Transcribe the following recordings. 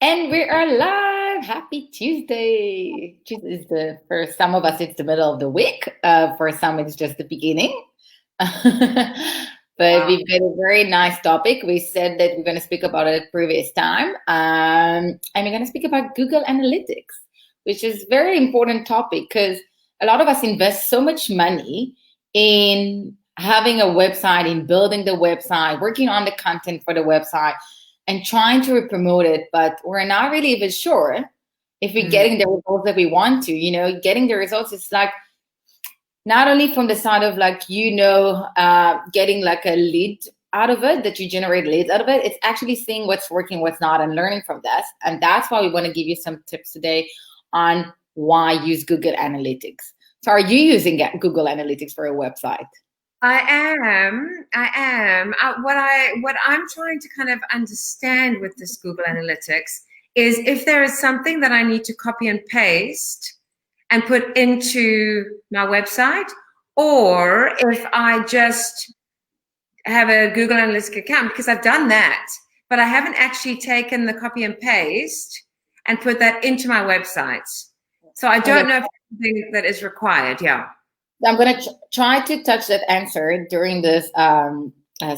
And we are live. Happy Tuesday. Tuesday is for some of us, it's the middle of the week. For some, it's just the beginning. But Wow. we've got a very nice topic. We said that we're going to speak about it previous time. And we're going to speak about Google Analytics, which is a very important topic because a lot of us invest so much money in having a website, in building the website, working on the content for the website and trying to promote it, but we're not really even sure if we're Mm. getting the results that we want to. Getting the results is like not only from the side of getting like a lead out of it, that you generate leads out of it. It's actually seeing what's working, what's not, and learning from that. And that's why we want to give you some tips today on why use Google Analytics. So are you using Google Analytics for a website? I am. I am. What I'm trying to kind of understand with this Google Analytics is if there is something that I need to copy and paste and put into my website, or if I just have a Google Analytics account, because I've done that, but I haven't actually taken the copy and paste and put that into my website. So I Okay. don't know if it's something that is required. Yeah. I'm going to try to touch that answer during this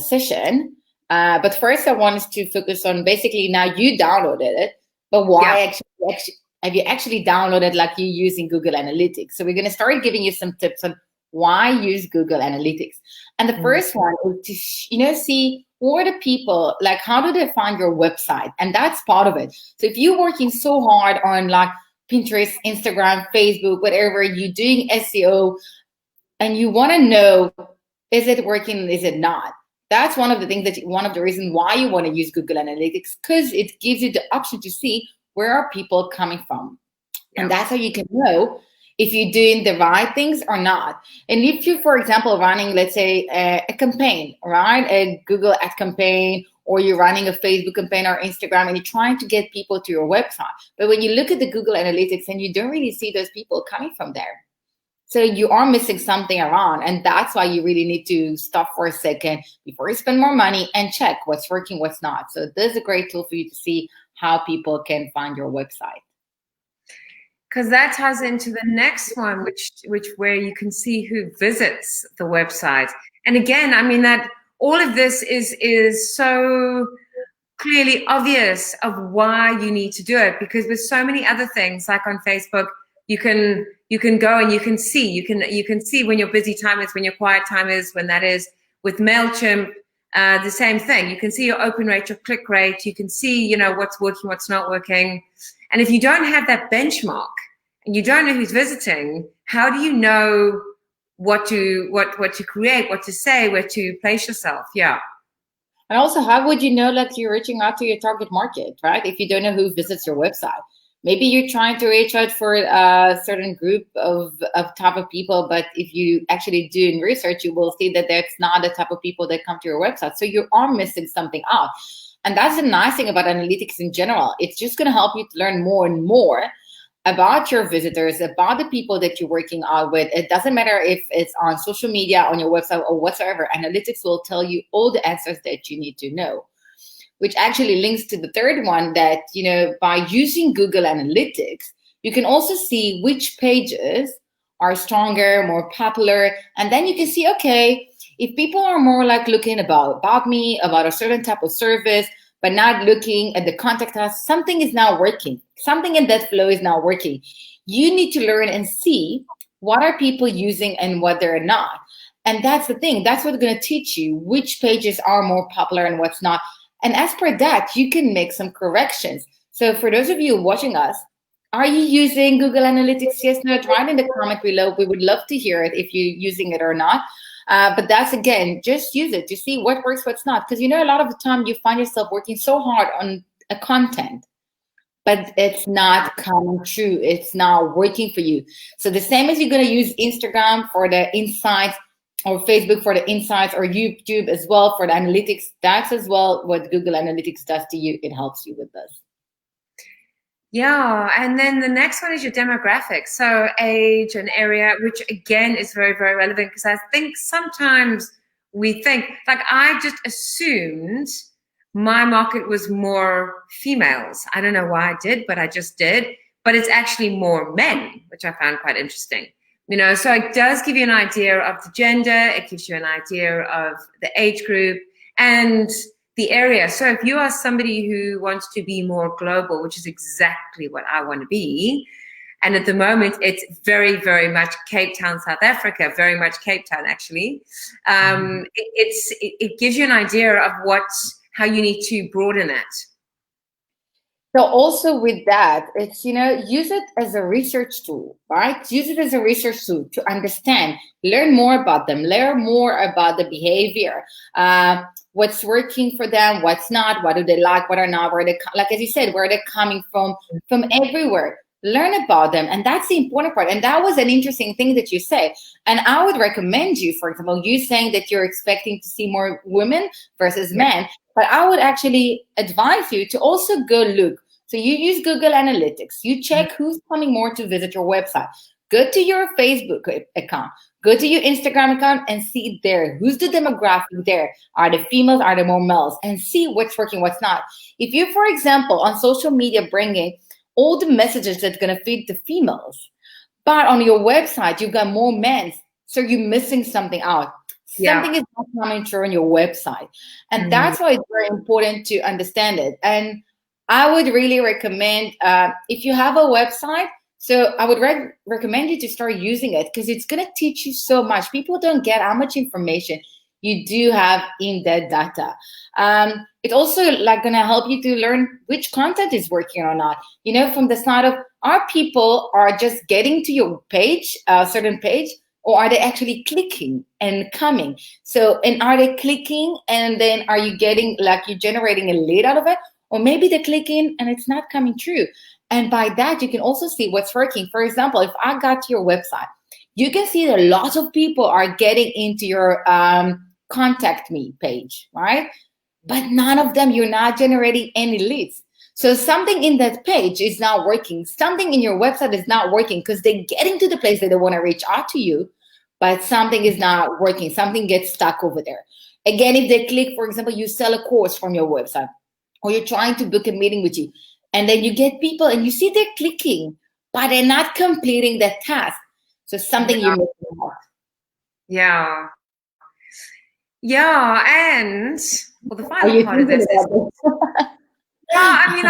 session. But first, I wanted to focus on basically now you downloaded it, but Yeah. why actually have you actually downloaded like you using Google Analytics? So we're going to start giving you some tips on why use Google Analytics. And the Mm. first one is to see who are the people, like how do they find your website? And that's part of it. So if you're working so hard on like Pinterest, Instagram, Facebook, whatever, you're doing SEO, and you want to know, is it working, is it not? That's one of the things one of the reasons why you want to use Google Analytics, because it gives you the option to see where are people coming from. And Yeah. that's how you can know if you're doing the right things or not. And if you, for example, running, let's say a campaign, right? A Google ad campaign, or you're running a Facebook campaign or Instagram and you're trying to get people to your website. But when you look at the Google Analytics and you don't really see those people coming from there, so you are missing something around, and that's why you really need to stop for a second before you spend more money and check what's working, what's not. So this is a great tool for you to see how people can find your website. Because that ties into the next one, which where you can see who visits the website. And again, I mean that all of this is so clearly obvious of why you need to do it, because with so many other things like on Facebook, you can go and you can see when your busy time is, when your quiet time is, when that is. With MailChimp, the same thing. You can see your open rate, your click rate. You can see, what's working, what's not working. And if you don't have that benchmark and you don't know who's visiting, how do you know what to create, what to say, where to place yourself? Yeah. And also, how would you know like you're reaching out to your target market, right? If you don't know who visits your website. Maybe you're trying to reach out for a certain group of type of people, but if you actually do research, you will see that that's not the type of people that come to your website. So you are missing something out. And that's the nice thing about analytics in general. It's just going to help you to learn more and more about your visitors, about the people that you're working out with. It doesn't matter if it's on social media, on your website, or whatsoever. Analytics will tell you all the answers that you need to know, which actually links to the third one that, by using Google Analytics, you can also see which pages are stronger, more popular. And then you can see, okay, if people are more like looking about me, about a certain type of service, but not looking at the contact us, something is now working. Something in that flow is now working. You need to learn and see what are people using and what they're not. And that's the thing. That's what's going to teach you which pages are more popular and what's not. And as per that, you can make some corrections. So for those of you watching us, are you using Google Analytics? Yes, no, write in the comment below. We would love to hear it if you're using it or not. But that's, again, just use it to see what works, what's not. Because, a lot of the time you find yourself working so hard on a content, but it's not coming true. It's not working for you. So the same as you're going to use Instagram for the insights, or Facebook for the insights, or YouTube as well for the analytics, that's as well what Google Analytics does to you. It helps you with this. Yeah, and then the next one is your demographics. So age and area, which again is very, very relevant, because I think sometimes we think, like I just assumed my market was more females. I don't know why I did, but I just did. But it's actually more men, which I found quite interesting. So it does give you an idea of the gender. It gives you an idea of the age group and the area. So if you are somebody who wants to be more global, which is exactly what I want to be, and at the moment, it's very, very much Cape Town, South Africa, very much Cape Town, actually. It gives you an idea of how you need to broaden it. So also with that, it's, use it as a research tool, right? Use it as a research tool to understand, learn more about them, learn more about the behavior, what's working for them, what's not, what do they like, what are not, like as you said, where they're coming from everywhere. Learn about them. And that's the important part. And that was an interesting thing that you say. And I would recommend you, for example, you saying that you're expecting to see more women versus men, but I would actually advise you to also go look. So you use Google Analytics. You check who's coming more to visit your website. Go to your Facebook account. Go to your Instagram account and see there. Who's the demographic there? Are they females? Are they more males? And see what's working, what's not. If you, for example, on social media bringing all the messages that's going to feed the females, but on your website, you've got more men. So you're missing something out. Something is not coming through on your website. And that's why it's very important to understand it. And I would really recommend, if you have a website, so I would recommend you to start using it because it's going to teach you so much. People don't get how much information you do have in that data. It's also like going to help you to learn which content is working or not. From the side of, are people are just getting to your page, a certain page, or are they actually clicking and coming? So, and are they clicking and then are you getting, like, you're generating a lead out of it? Or maybe they're clicking and it's not coming true. And by that, you can also see what's working. For example, if I got to your website, you can see that lots of people are getting into your contact me page, right? But none of them, you're not generating any leads. So something in that page is not working. Something in your website is not working because they're getting to the place that they want to reach out to you, but something is not working. Something gets stuck over there. Again, if they click, for example, you sell a course from your website, or you're trying to book a meeting with you, and then you get people and you see they're clicking, but they're not completing that task. So something you're missing out. Yeah. And well, the final part of this is I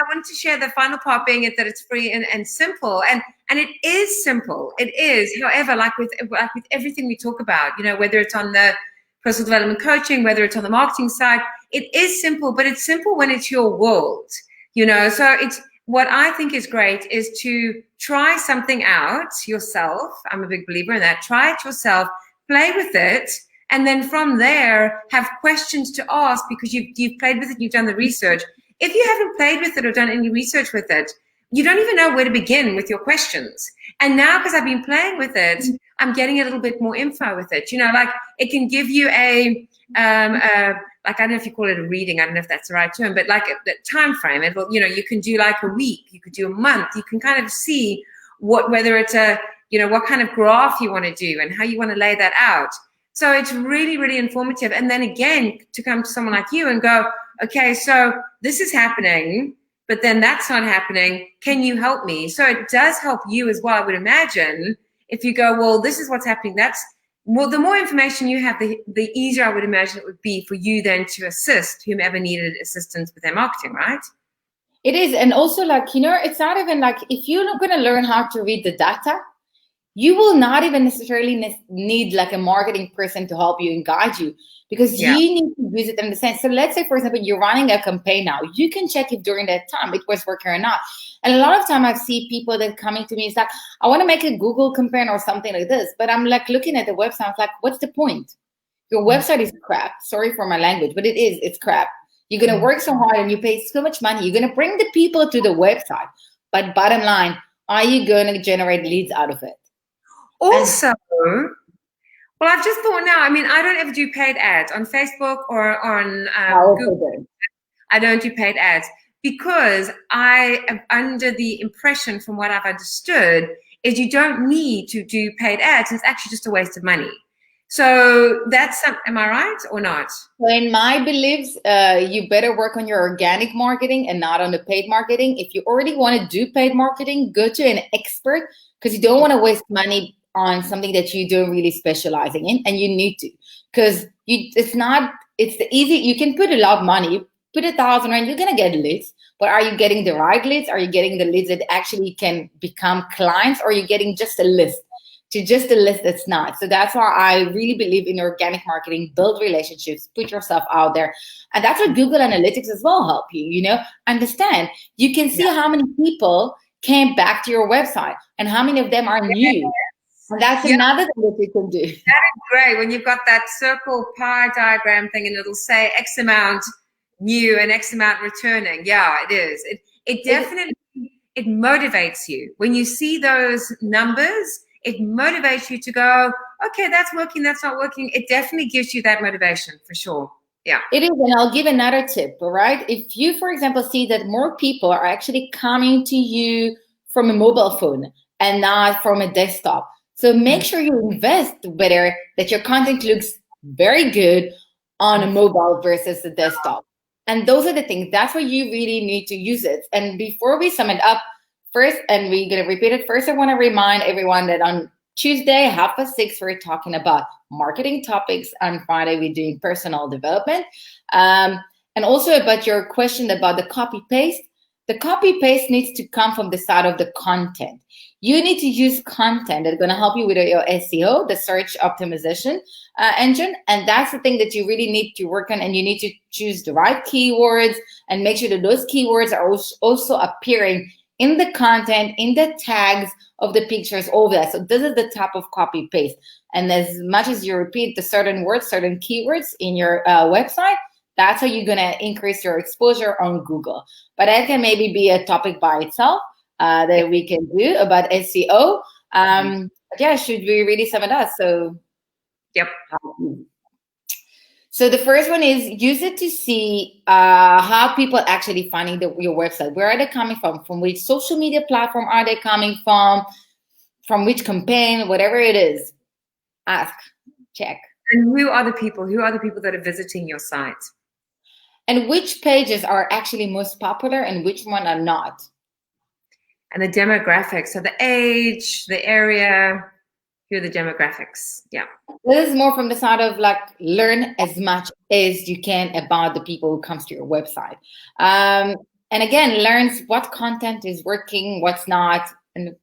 wanted to share the final part being that it's free and simple. And it is simple. It is. However, like with everything we talk about, whether it's on the personal development coaching, whether it's on the marketing side, it is simple, but it's simple when it's your world, so it's, what I think is great is to try something out yourself. I'm a big believer in that. Try it yourself, play with it, and then from there have questions to ask because you've played with it, you've done the research. If you haven't played with it or done any research with it, you don't even know where to begin with your questions. And now, because I've been playing with it, I'm getting a little bit more info with it. Like it can give you like, I don't know if you call it a reading, I don't know if that's the right term, but like a time frame. It will, you can do like a week, you could do a month. You can kind of see whether it's what kind of graph you want to do and how you want to lay that out. So it's really, really informative. And then again, to come to someone like you and go, okay, so this is happening, but then that's not happening. Can you help me? So it does help you as well, I would imagine. If you go, well, this is what's happening, the more information you have, the easier I would imagine it would be for you then to assist whomever needed assistance with their marketing, right? It is. And also, like, it's not even like, if you're not going to learn how to read the data, you will not even necessarily need like a marketing person to help you and guide you, because you need to use it in the sense. So let's say, for example, you're running a campaign now. You can check if during that time it was working or not. And a lot of time I see people that coming to me, it's like, I want to make a Google campaign or something like this. But I'm like looking at the website, I'm like, what's the point? Your website is crap. Sorry for my language, but it's crap. You're going to work so hard and you pay so much money. You're going to bring the people to the website. But bottom line, are you going to generate leads out of it? Also, well, I've just thought now, I mean, I don't ever do paid ads on Facebook or on Google. I don't do paid ads because I am under the impression, from what I've understood, is you don't need to do paid ads. It's actually just a waste of money. So am I right or not? So in my beliefs, you better work on your organic marketing and not on the paid marketing. If you already want to do paid marketing, go to an expert, because you don't want to waste money on something that you don't really specializing in, and you need to, because it's the easy. You can put a lot of money, put 1,000 rand, you're gonna get leads, but are you getting the right leads? Are you getting the leads that actually can become clients, or are you getting just a list? To just a list that's not. So that's why I really believe in organic marketing, build relationships, put yourself out there. And that's what Google Analytics as well help you, understand. You can see how many people came back to your website and how many of them are new. And that's another thing that you can do. That is great. When you've got that circle pie diagram thing and it'll say X amount new and X amount returning. Yeah, it is. It definitely, it motivates you. When you see those numbers, it motivates you to go, okay, that's working, that's not working. It definitely gives you that motivation for sure. Yeah. It is. And I'll give another tip, all right? If you, for example, see that more people are actually coming to you from a mobile phone and not from a desktop. So make sure you invest better, that your content looks very good on a mobile versus a desktop. And those are the things. That's why you really need to use it. And before we sum it up, first, and we're going to repeat it, first, I want to remind everyone that on Tuesday, 6:30, we're talking about marketing topics. On Friday, we're doing personal development. And also about your question about the copy-paste. The copy-paste needs to come from the side of the content. You need to use content that's going to help you with your SEO, the search optimization engine. And that's the thing that you really need to work on. And you need to choose the right keywords and make sure that those keywords are also appearing in the content, in the tags of the pictures, all that. So this is the type of copy paste. And as much as you repeat the certain words, certain keywords in your website, that's how you're gonna increase your exposure on Google. But that can maybe be a topic by itself that we can do about SEO. Yeah, should we really sum it up? So, yep. So the first one is use it to see how people actually finding your website. Where are they coming from? From which social media platform are they coming from? From which campaign? Whatever it is, ask, check. And who are the people? Who are the people that are visiting your site? And which pages are actually most popular and which one are not? And the demographics, so the age, the area, who are the demographics? Yeah. This is more from the side of like learn as much as you can about the people who comes to your website. And again, learns what content is working, what's not, and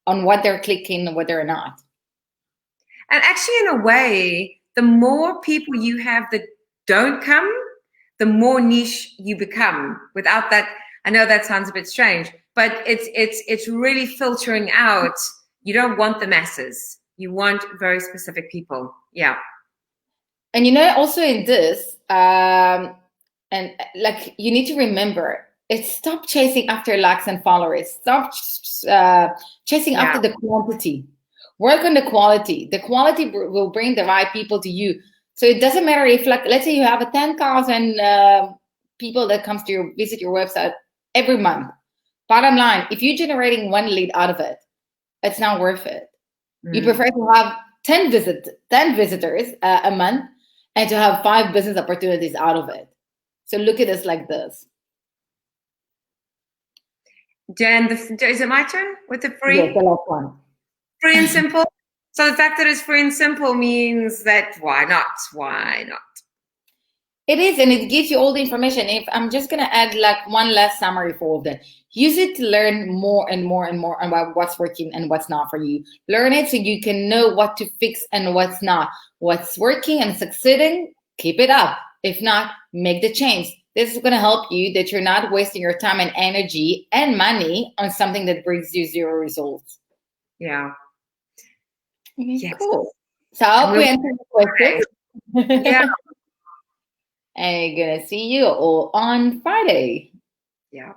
on what they're clicking and what they're not. And actually, in a way, the more people you have that don't come, the more niche you become. Without that, I know that sounds a bit strange, but it's really filtering out. You don't want the masses. You want very specific people. Yeah. And also in this, and like you need to remember, it's stop chasing after likes and followers. Stop chasing after the quantity. Work on the quality. The quality will bring the right people to you. So it doesn't matter if, like, let's say you have a 10,000 people that comes to visit your website every month. Bottom line, if you're generating one lead out of it, it's not worth it. You prefer to have 10 visitors a month and to have 5 business opportunities out of it. So look at this like this. Jen, is it my turn with the free? Yes, the last one. Free and simple. So the fact that it's free and simple means that why not? Why not? It is, and it gives you all the information. If I'm just going to add like one last summary for all of that. Use it to learn more and more and more about what's working and what's not for you. Learn it so you can know what to fix and what's not. What's working and succeeding, keep it up. If not, make the change. This is going to help you that you're not wasting your time and energy and money on something that brings you 0 results. Yeah. Okay, yes. Cool. So I hope we answered the question. Yeah. And I'm going to see you all on Friday. Yeah.